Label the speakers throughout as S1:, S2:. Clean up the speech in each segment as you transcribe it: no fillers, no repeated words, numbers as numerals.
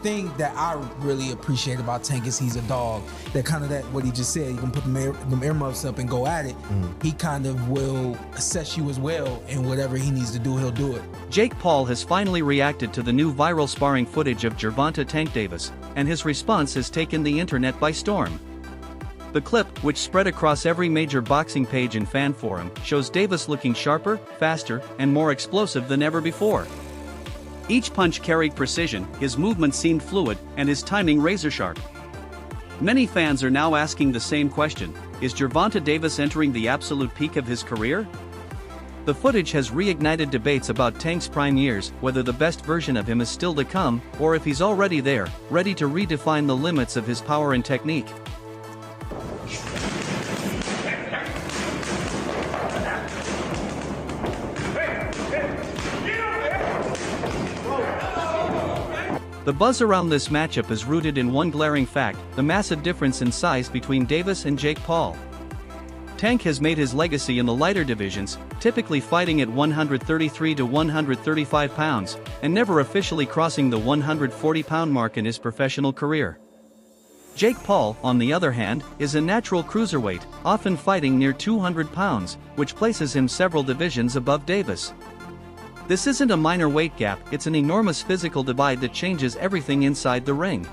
S1: thing that I really appreciate about Tank is he's a dog. That kind of what he just said, you can put them earmuffs up and go at it. He kind of will assess you as well, and whatever he needs to do, he'll do it.
S2: Jake Paul has finally reacted to the new viral sparring footage of Gervonta Tank Davis, and his response has taken the internet by storm. The clip, which spread across every major boxing page and fan forum, shows Davis looking sharper, faster, and more explosive than ever before. Each punch carried precision, his movement seemed fluid, and his timing razor-sharp. Many fans are now asking the same question: is Gervonta Davis entering the absolute peak of his career? The footage has reignited debates about Tank's prime years, whether the best version of him is still to come, or if he's already there, ready to redefine the limits of his power and technique. The buzz around this matchup is rooted in one glaring fact: the massive difference in size between Davis and Jake Paul. Tank has made his legacy in the lighter divisions, typically fighting at 133 to 135 pounds, and never officially crossing the 140-pound mark in his professional career. Jake Paul, on the other hand, is a natural cruiserweight, often fighting near 200 pounds, which places him several divisions above Davis. This isn't a minor weight gap, it's an enormous physical divide that changes everything inside the ring.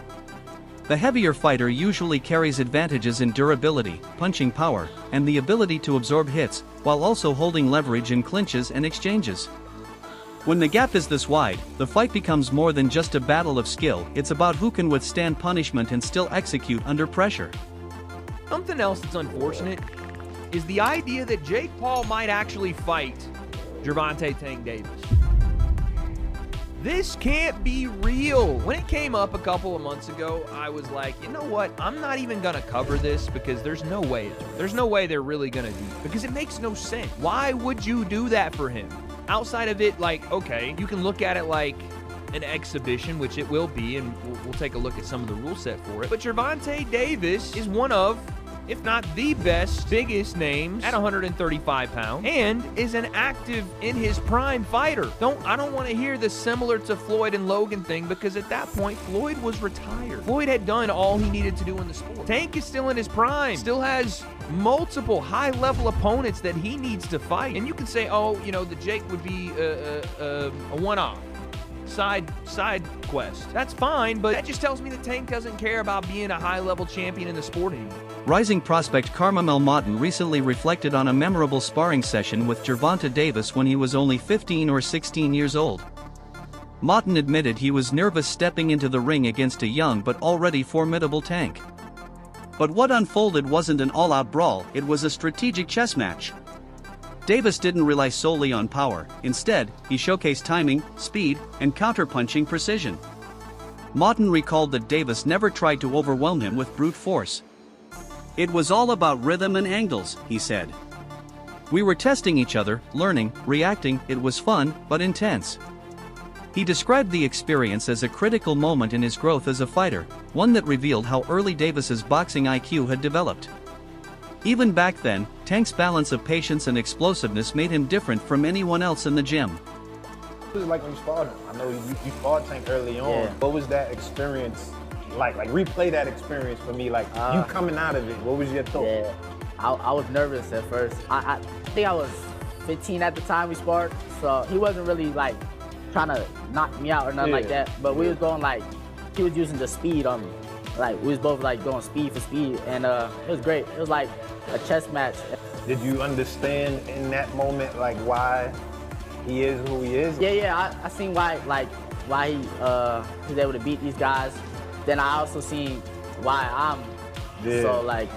S2: The heavier fighter usually carries advantages in durability, punching power, and the ability to absorb hits, while also holding leverage in clinches and exchanges. When the gap is this wide, the fight becomes more than just a battle of skill, it's about who can withstand punishment and still execute under pressure.
S3: Something else that's unfortunate is the idea that Jake Paul might actually fight Gervonta Tank Davis. This can't be real. When it came up a couple of months ago, I was like, you know what? I'm not even gonna cover this because there's no way they're really gonna do it, because it makes no sense. Why would you do that for him? Outside of it, like, okay, you can look at it like an exhibition, which it will be, and we'll take a look at some of the rule set for it. But Gervonta Davis is one of, if not the best, biggest names at 135 pounds, and is an active, in his prime fighter. I don't want to hear the similar to Floyd and Logan thing, because at that point, Floyd was retired. Floyd had done all he needed to do in the sport. Tank is still in his prime, still has multiple high-level opponents that he needs to fight. And you can say, oh, you know, the Jake would be a one-off. Side quest. That's fine, but that just tells me that Tank doesn't care about being a high-level champion in the sport anymore.
S2: Rising prospect Carmamel Moughton recently reflected on a memorable sparring session with Gervonta Davis when he was only 15 or 16 years old. Moughton admitted he was nervous stepping into the ring against a young but already formidable Tank. But what unfolded wasn't an all-out brawl, it was a strategic chess match. Davis didn't rely solely on power, instead, he showcased timing, speed, and counterpunching precision. Moughton recalled that Davis never tried to overwhelm him with brute force. It was all about rhythm and angles, he said. We were testing each other, learning, reacting, it was fun, but intense. He described the experience as a critical moment in his growth as a fighter, one that revealed how early Davis's boxing IQ had developed. Even back then, Tank's balance of patience and explosiveness made him different from anyone else in the gym.
S4: What was it like when you sparred him? I know you fought Tank early on. Yeah. What was that experience like? Like, replay that experience for me. Like, you coming out of it, what was your thought?
S5: Yeah, I was nervous at first. I think I was 15 at the time we sparred, so he wasn't really like trying to knock me out or nothing like that. But we was going like, he was using the speed on me. Like, we was both like going speed for speed, and it was great. It was like a chess match.
S4: Did you understand in that moment like why he is who he is?
S5: Yeah, I seen why he was able to beat these guys. Then I also seen why I'm so like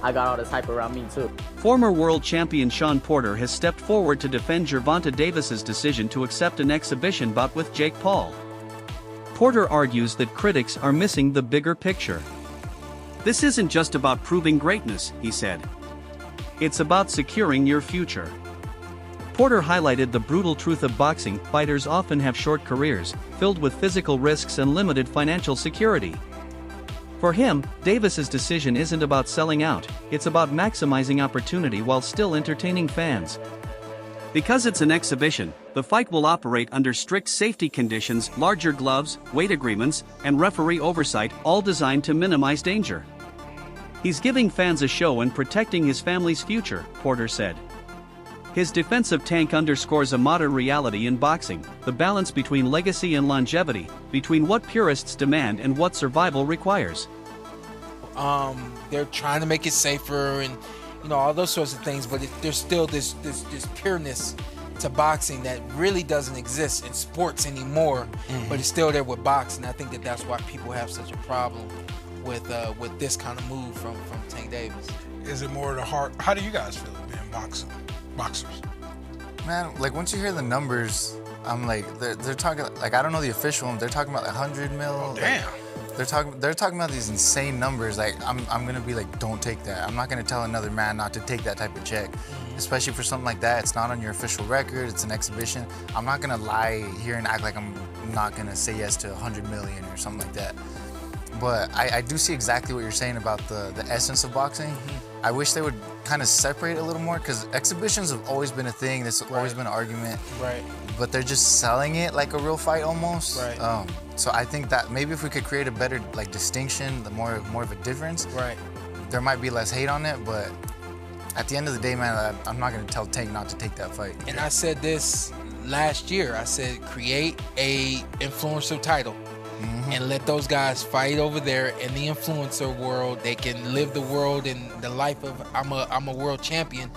S5: I got all this hype around me too.
S2: Former world champion Sean Porter has stepped forward to defend Gervonta Davis's decision to accept an exhibition bout with Jake Paul. Porter argues that critics are missing the bigger picture. This isn't just about proving greatness, he said. It's about securing your future. Porter highlighted the brutal truth of boxing: fighters often have short careers, filled with physical risks and limited financial security. For him, Davis's decision isn't about selling out, it's about maximizing opportunity while still entertaining fans. Because it's an exhibition, the fight will operate under strict safety conditions, larger gloves, weight agreements, and referee oversight, all designed to minimize danger. He's giving fans a show and protecting his family's future, Porter said. His defense of Tank underscores a modern reality in boxing, the balance between legacy and longevity, between what purists demand and what survival requires.
S1: They're trying to make it safer and, you know, all those sorts of things, but there's still this pureness to boxing that really doesn't exist in sports anymore, but it's still there with boxing. I think that's why people have such a problem with this kind of move from Tank Davis.
S6: Is it more the heart? How do you guys feel being boxers?
S7: Man, like once you hear the numbers, I'm like, they're talking, like, I don't know the official one, they're talking about 100 mil.
S6: Oh, damn.
S7: Like, they're talking about these insane numbers. Like, I'm gonna be like, don't take that. I'm not gonna tell another man not to take that type of check, especially for something like that. It's not on your official record, it's an exhibition. I'm not gonna lie here and act like I'm not gonna say yes to 100 million or something like that. But I do see exactly what you're saying about the essence of boxing. I wish they would kind of separate a little more, because exhibitions have always been a thing. There's always been an argument.
S1: Right.
S7: But they're just selling it like a real fight almost.
S1: Right.
S7: So I think that maybe if we could create a better like distinction, the more of a difference.
S1: Right.
S7: There might be less hate on it, but at the end of the day, man, I'm not gonna tell Tank not to take that fight.
S1: And I said this last year. I said create a influencer title. And let those guys fight over there in the influencer world. They can live the world and the life of I'm a world champion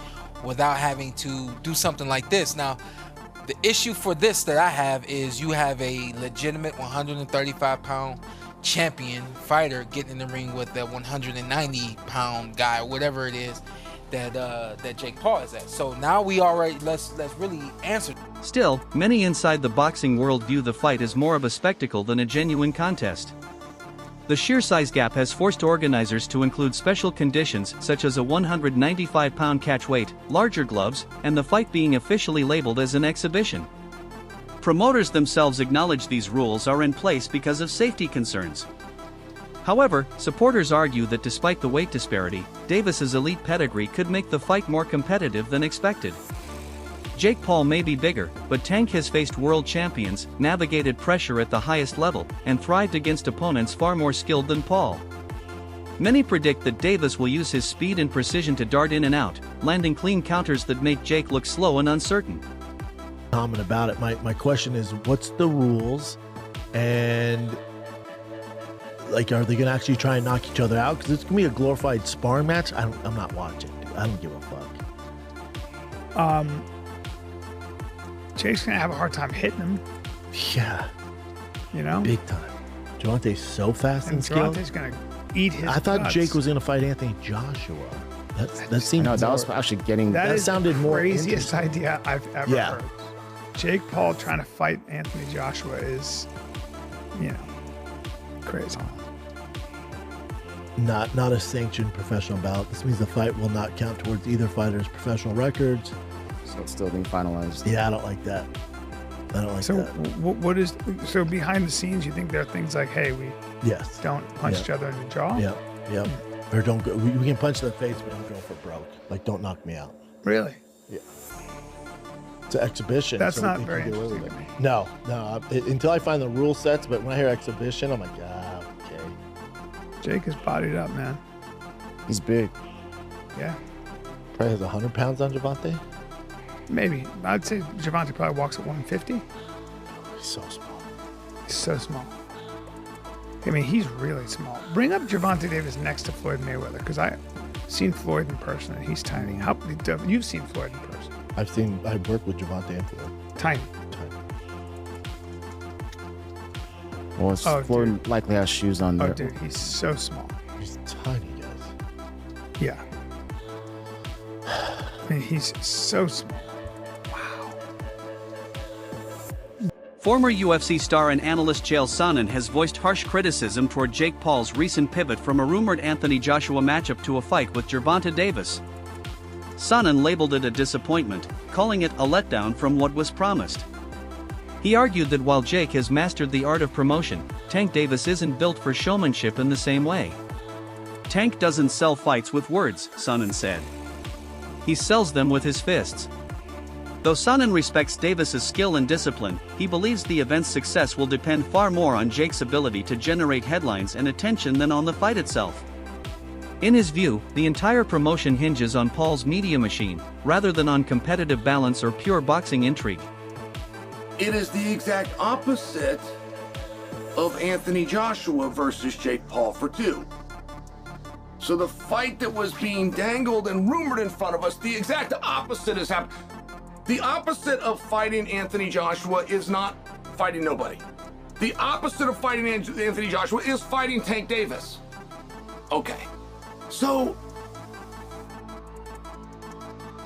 S1: without having to do something like this. Now, the issue for this that I have is you have a legitimate 135-pound champion fighter getting in the ring with that 190-pound guy or whatever it is that Jake Paul is at. So now we already let's really answer.
S2: Still, many inside the boxing world view the fight as more of a spectacle than a genuine contest. The sheer size gap has forced organizers to include special conditions such as a 195-pound catch weight, larger gloves, and the fight being officially labeled as an exhibition. Promoters themselves acknowledge these rules are in place because of safety concerns. However, supporters argue that despite the weight disparity, Davis's elite pedigree could make the fight more competitive than expected. Jake Paul may be bigger, but Tank has faced world champions, navigated pressure at the highest level, and thrived against opponents far more skilled than Paul. Many predict that Davis will use his speed and precision to dart in and out, landing clean counters that make Jake look slow and uncertain.
S8: Comment about it. My question is, what's the rules, and like, are they gonna actually try and knock each other out? Because it's gonna be a glorified sparring match. I'm not watching. I don't give a fuck.
S9: Jake's gonna have a hard time hitting him.
S8: Yeah,
S9: You know,
S8: big time. Gervonta's so fast and skilled.
S9: Gervonta's gonna eat his.
S8: I thought
S9: guts.
S8: Jake was gonna fight Anthony Joshua. That seemed.
S10: No, that was actually getting.
S9: That is
S8: sounded
S9: the
S8: more
S9: craziest idea I've ever
S8: Yeah.
S9: heard. Jake Paul trying to fight Anthony Joshua is, you know, crazy.
S8: Not a sanctioned professional bout. This means the fight will not count towards either fighter's professional records.
S10: So it's still being finalized.
S8: Yeah, I don't like that. I don't like
S9: So
S8: that.
S9: what is so behind the scenes? You think there are things like, hey, we
S8: Yes.
S9: don't punch each other in the jaw?
S8: Yep. Yep. Or don't go. We can punch in the face, but don't go for broke. Like, don't knock me out.
S9: Really?
S8: Yeah. It's an exhibition.
S9: That's
S8: so we
S9: not
S8: can
S9: very
S8: get away with
S9: interesting
S8: it.
S9: to me.
S8: No. Until I find the rule sets, but when I hear exhibition, I'm like, okay.
S9: Jake is bodied up, man.
S10: He's big.
S9: Yeah,
S8: Probably has 100 pounds on Gervonta.
S9: maybe. I'd say Gervonta probably walks at 150.
S8: He's so small.
S9: He's so small. I mean, he's really small. Bring up Gervonta Davis next to Floyd Mayweather, because I've seen Floyd in person, and he's tiny. You've seen Floyd in person?
S8: I've worked with Gervonta and Floyd.
S9: Tiny.
S10: Well,
S9: Oh,
S10: Floyd
S9: dude.
S10: likely has shoes on
S9: Oh,
S10: there.
S9: dude, he's so small.
S8: He's tiny, guys.
S9: Yeah. I mean, he's so small. Wow.
S2: Former UFC star and analyst Chael Sonnen has voiced harsh criticism toward Jake Paul's recent pivot from a rumored Anthony Joshua matchup to a fight with Gervonta Davis. Sonnen labeled it a disappointment, calling it a letdown from what was promised. He argued that while Jake has mastered the art of promotion, Tank Davis isn't built for showmanship in the same way. Tank doesn't sell fights with words, Sonnen said. He sells them with his fists. Though Sonnen respects Davis's skill and discipline, he believes the event's success will depend far more on Jake's ability to generate headlines and attention than on the fight itself. In his view, the entire promotion hinges on Paul's media machine, rather than on competitive balance or pure boxing intrigue.
S11: It is the exact opposite of Anthony Joshua versus Jake Paul for 2. So the fight that was being dangled and rumored in front of us, the exact opposite has happened. The opposite of fighting Anthony Joshua is not fighting nobody. The opposite of fighting Anthony Joshua is fighting Tank Davis. Okay, so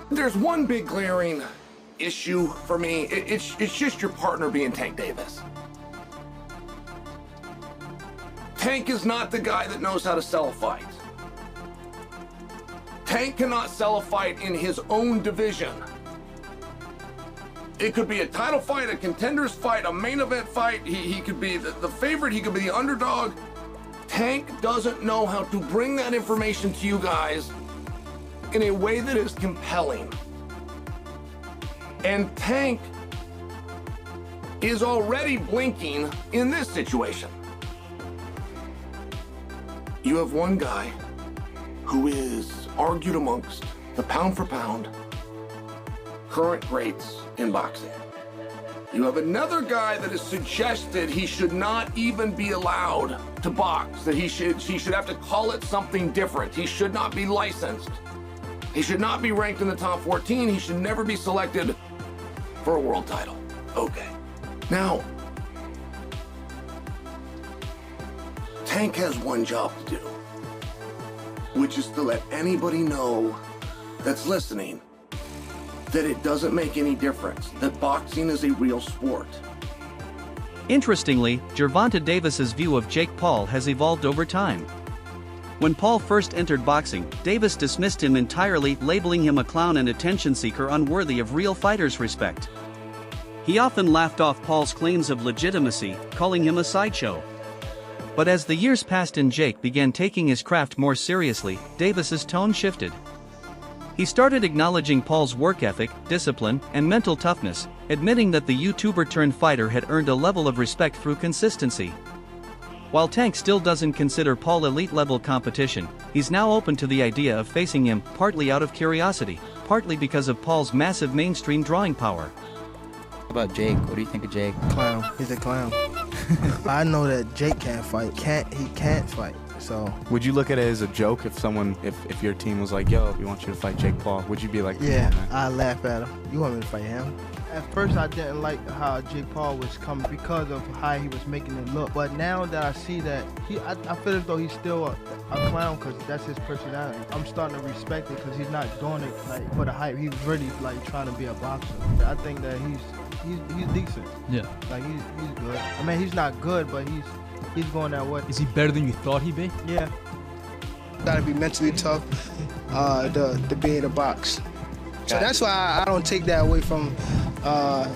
S11: there's one big glaring issue for me. It's just your partner being Tank Davis. Tank is not the guy that knows how to sell a fight. Tank cannot sell a fight in his own division. It could be a title fight, a contenders fight, a main event fight. He could be the favorite, he could be the underdog. Tank doesn't know how to bring that information to you guys in a way that is compelling. And Tank is already blinking in this situation. You have one guy who is argued amongst the pound for pound current greats in boxing. You have another guy that has suggested he should not even be allowed to box, that he should have to call it something different. He should not be licensed. He should not be ranked in the top 14. He should never be selected for a world title. Okay. Now, Tank has one job to do, which is to let anybody know that's listening that it doesn't make any difference, that boxing is a real sport.
S2: Interestingly, Gervonta Davis's view of Jake Paul has evolved over time. When Paul first entered boxing, Davis dismissed him entirely, labeling him a clown and attention seeker unworthy of real fighters' respect. He often laughed off Paul's claims of legitimacy, calling him a sideshow. But as the years passed and Jake began taking his craft more seriously, Davis's tone shifted. He started acknowledging Paul's work ethic, discipline, and mental toughness, admitting that the YouTuber-turned-fighter had earned a level of respect through consistency. While Tank still doesn't consider Paul elite-level competition, he's now open to the idea of facing him, partly out of curiosity, partly because of Paul's massive mainstream drawing power.
S12: What about Jake? What do you think of Jake?
S13: Clown. He's a clown. I know that Jake can't fight. He can't fight. So
S14: would you look at it as a joke if your team was like, yo, we want you to fight Jake Paul? Would you be like,
S13: yeah, I laugh at him. You want me to fight him? At first I didn't like how Jake Paul was coming because of how he was making it look. But now that I see that I feel as though he's still a clown because that's his personality. I'm starting to respect it because he's not doing it like for the hype. He's really like trying to be a boxer. I think that he's decent.
S15: Yeah.
S13: Like he's good. I mean, he's not good, but he's going that way.
S15: Is he better than you thought he'd be?
S13: Yeah.
S16: Gotta be mentally tough to be in the box. So that's why I don't take that away from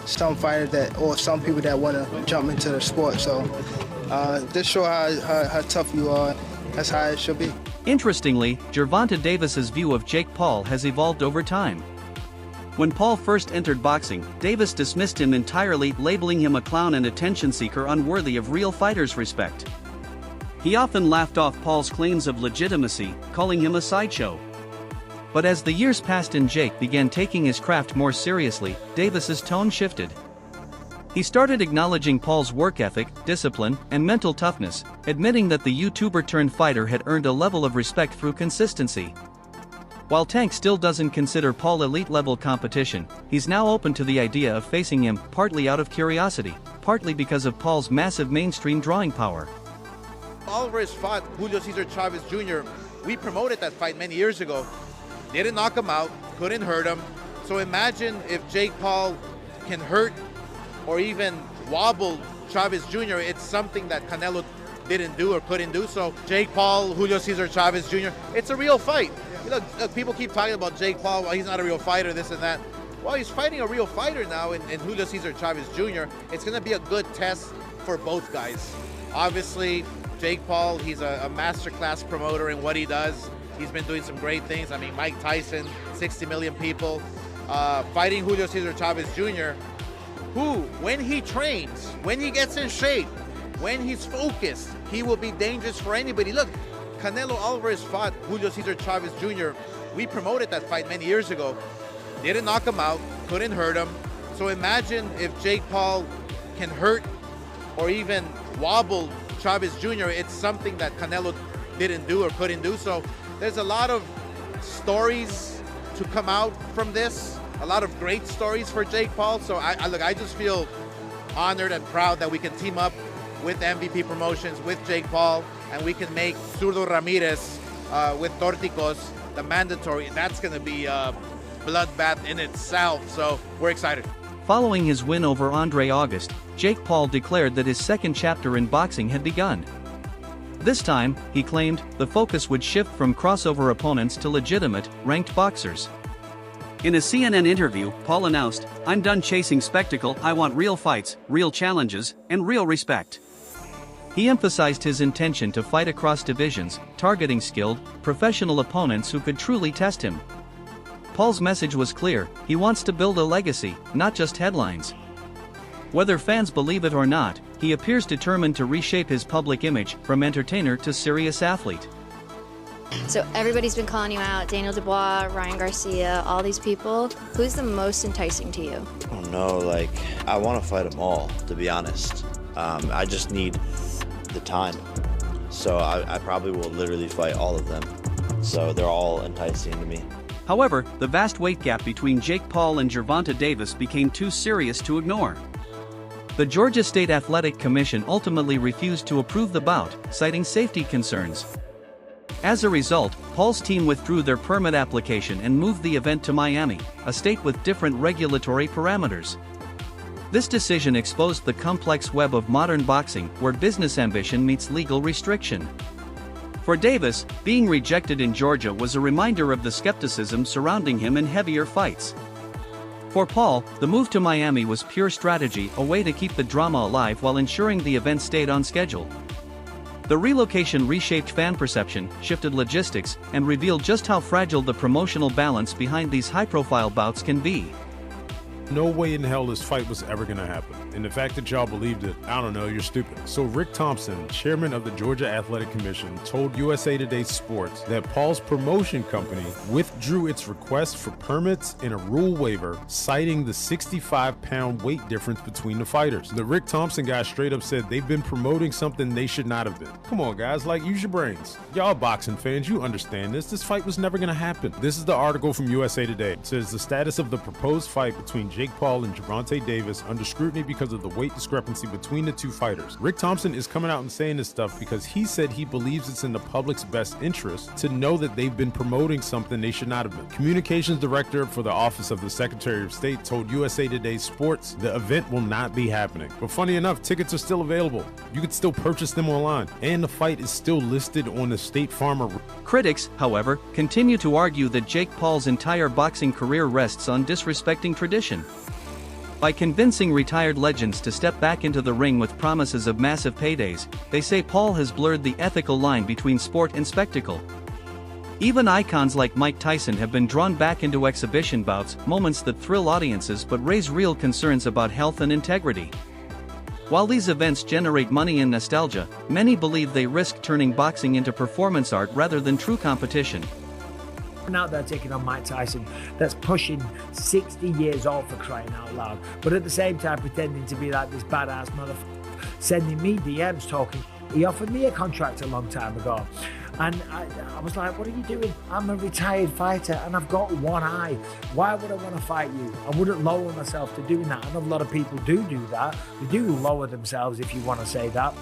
S16: some fighters or some people that want to jump into the sport. So just show how tough you are. That's how it should be.
S2: Interestingly, Gervonta Davis's view of Jake Paul has evolved over time. When Paul first entered boxing, Davis dismissed him entirely, labeling him a clown and attention seeker unworthy of real fighters' respect. He often laughed off Paul's claims of legitimacy, calling him a sideshow. But as the years passed and Jake began taking his craft more seriously, Davis's tone shifted. He started acknowledging Paul's work ethic, discipline, and mental toughness, admitting that the YouTuber-turned-fighter had earned a level of respect through consistency. While Tank still doesn't consider Paul elite-level competition, he's now open to the idea of facing him, partly out of curiosity, partly because of Paul's massive mainstream drawing power.
S17: Alvarez fought Julio Cesar Chavez Jr. We promoted that fight many years ago. Didn't knock him out, couldn't hurt him. So imagine if Jake Paul can hurt or even wobble Chavez Jr. It's something that Canelo didn't do or couldn't do. So Jake Paul, Julio Cesar Chavez Jr., it's a real fight. Look, people keep talking about Jake Paul, well, he's not a real fighter, this and that. Well, he's fighting a real fighter now in Julio Cesar Chavez Jr. It's going to be a good test for both guys. Obviously, Jake Paul, he's a masterclass promoter in what he does. He's been doing some great things. I mean, Mike Tyson, 60 million people. fighting Julio Cesar Chavez Jr., who, when he trains, when he gets in shape, when he's focused, he will be dangerous for anybody. Look, Canelo Alvarez fought Julio Cesar Chavez Jr. We promoted that fight many years ago. Didn't knock him out, couldn't hurt him. So imagine if Jake Paul can hurt or even wobble Chavez Jr. It's something that Canelo didn't do or couldn't do. So there's a lot of stories to come out from this, a lot of great stories for Jake Paul. So I just feel honored and proud that we can team up with MVP Promotions, with Jake Paul, and we can make Zurdo Ramirez with Torticos the mandatory. That's going to be a bloodbath in itself. So we're excited.
S2: Following his win over Andre August, Jake Paul declared that his second chapter in boxing had begun. This time, he claimed, the focus would shift from crossover opponents to legitimate, ranked boxers. In a CNN interview, Paul announced, "I'm done chasing spectacle, I want real fights, real challenges, and real respect." He emphasized his intention to fight across divisions, targeting skilled, professional opponents who could truly test him. Paul's message was clear: he wants to build a legacy, not just headlines. Whether fans believe it or not, he appears determined to reshape his public image from entertainer to serious athlete.
S15: So everybody's been calling you out, Daniel Dubois, Ryan Garcia, all these people. Who's the most enticing to you?
S18: I don't know, like, I want to fight them all, to be honest. I just need the time. So I probably will literally fight all of them. So they're all enticing to me.
S2: However, the vast weight gap between Jake Paul and Gervonta Davis became too serious to ignore. The Georgia State Athletic Commission ultimately refused to approve the bout, citing safety concerns. As a result, Paul's team withdrew their permit application and moved the event to Miami, a state with different regulatory parameters. This decision exposed the complex web of modern boxing, where business ambition meets legal restriction. For Davis, being rejected in Georgia was a reminder of the skepticism surrounding him in heavier fights. For Paul, the move to Miami was pure strategy, a way to keep the drama alive while ensuring the event stayed on schedule. The relocation reshaped fan perception, shifted logistics, and revealed just how fragile the promotional balance behind these high-profile bouts can be.
S19: No way in hell this fight was ever gonna happen. And the fact that y'all believed it, I don't know, you're stupid. So Rick Thompson, chairman of the Georgia Athletic Commission, told USA Today Sports that Paul's promotion company withdrew its request for permits and a rule waiver, citing the 65-pound weight difference between the fighters. The Rick Thompson guy straight up said they've been promoting something they should not have been. Come on guys, like, use your brains. Y'all boxing fans, you understand this. This fight was never gonna happen. This is the article from USA Today. It says the status of the proposed fight between Jake Paul and Gervonta Davis under scrutiny because of the weight discrepancy between the two fighters. Rick Thompson is coming out and saying this stuff because he said he believes it's in the public's best interest to know that they've been promoting something they should not have been. Communications director for the Office of the Secretary of State told USA Today Sports the event will not be happening. But funny enough, tickets are still available. You could still purchase them online, and the fight is still listed on the State Farm.
S2: Critics, however, continue to argue that Jake Paul's entire boxing career rests on disrespecting tradition. By convincing retired legends to step back into the ring with promises of massive paydays, they say Paul has blurred the ethical line between sport and spectacle. Even icons like Mike Tyson have been drawn back into exhibition bouts, moments that thrill audiences but raise real concerns about health and integrity. While these events generate money and nostalgia, many believe they risk turning boxing into performance art rather than true competition.
S20: Out there taking on Mike Tyson that's pushing 60 years old, for crying out loud, but at the same time pretending to be like this badass motherfucker, sending me DMs talking. He offered me a contract a long time ago, and I was like, what are you doing? I'm a retired fighter and I've got one eye. Why would I want to fight you? I wouldn't lower myself to doing that. And a lot of people do that. They do lower themselves, if you want to say that,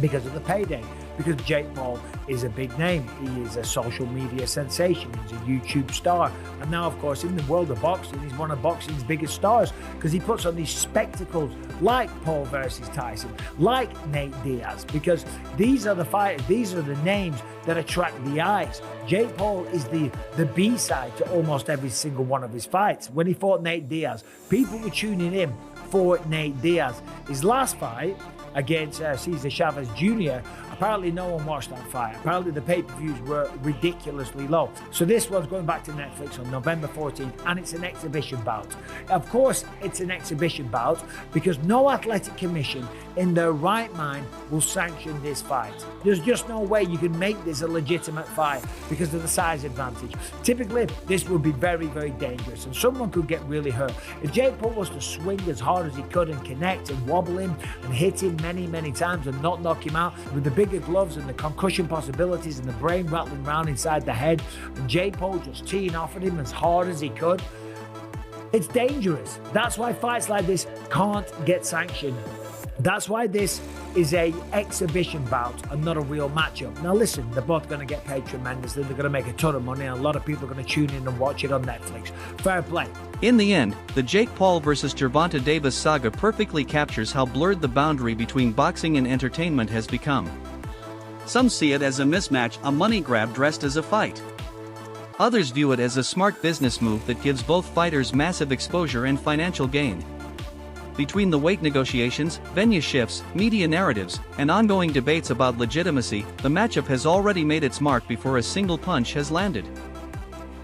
S20: because of the payday. Because Jake Paul is a big name. He is a social media sensation. He's a YouTube star. And now, of course, in the world of boxing, he's one of boxing's biggest stars because he puts on these spectacles like Paul versus Tyson, like Nate Diaz, because these are the fighters, these are the names that attract the eyes. Jake Paul is the B-side to almost every single one of his fights. When he fought Nate Diaz, people were tuning in for Nate Diaz. His last fight against Cesar Chavez Jr., Apparently no one watched that fight. Apparently the pay-per-views were ridiculously low. So this one's going back to Netflix on November 14th, and it's an exhibition bout. Of course it's an exhibition bout because no athletic commission in their right mind will sanction this fight. There's just no way you can make this a legitimate fight because of the size advantage. Typically, this would be very, very dangerous and someone could get really hurt. If Jake Paul was to swing as hard as he could and connect and wobble him and hit him many, many times and not knock him out, with the bigger gloves and the concussion possibilities and the brain rattling around inside the head, and Jake Paul just teeing off at him as hard as he could, it's dangerous. That's why fights like this can't get sanctioned. That's why this is a exhibition bout and not a real matchup. Now listen, they're both going to get paid tremendously. They're going to make a ton of money and a lot of people are going to tune in and watch it on Netflix. Fair play.
S2: In the end, the Jake Paul vs. Gervonta Davis saga perfectly captures how blurred the boundary between boxing and entertainment has become. Some see it as a mismatch, a money grab dressed as a fight. Others view it as a smart business move that gives both fighters massive exposure and financial gain. Between the weight negotiations, venue shifts, media narratives, and ongoing debates about legitimacy, the matchup has already made its mark before a single punch has landed.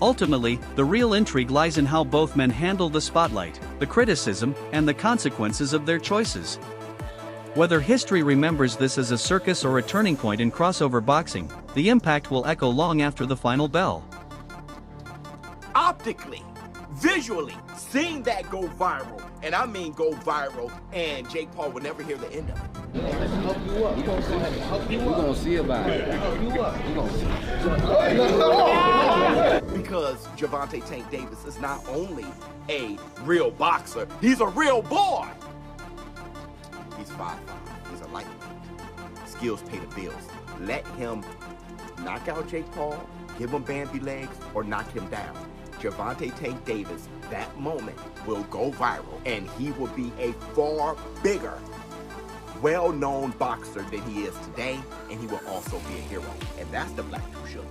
S2: Ultimately, the real intrigue lies in how both men handle the spotlight, the criticism, and the consequences of their choices. Whether history remembers this as a circus or a turning point in crossover boxing, the impact will echo long after the final bell.
S21: Optically, visually, seeing that go viral, and I mean go viral, and Jake Paul will never hear the end of it.
S22: Help you up. We're gonna see about it. Help you up. We're gonna see.
S21: Because Gervonta Tank Davis is not only a real boxer, he's a real boy. He's 5'5". He's a lightweight. Skills pay the bills. Let him knock out Jake Paul, give him Bambi legs, or knock him down. Gervonta Tank Davis, that moment will go viral, and he will be a far bigger, well-known boxer than he is today, and he will also be a hero. And that's the black sugar.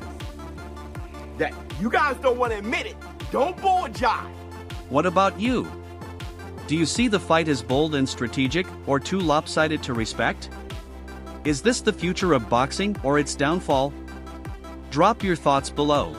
S21: That you guys don't want to admit it. Don't bull jive.
S2: What about you? Do you see the fight as bold and strategic, or too lopsided to respect? Is this the future of boxing or its downfall? Drop your thoughts below.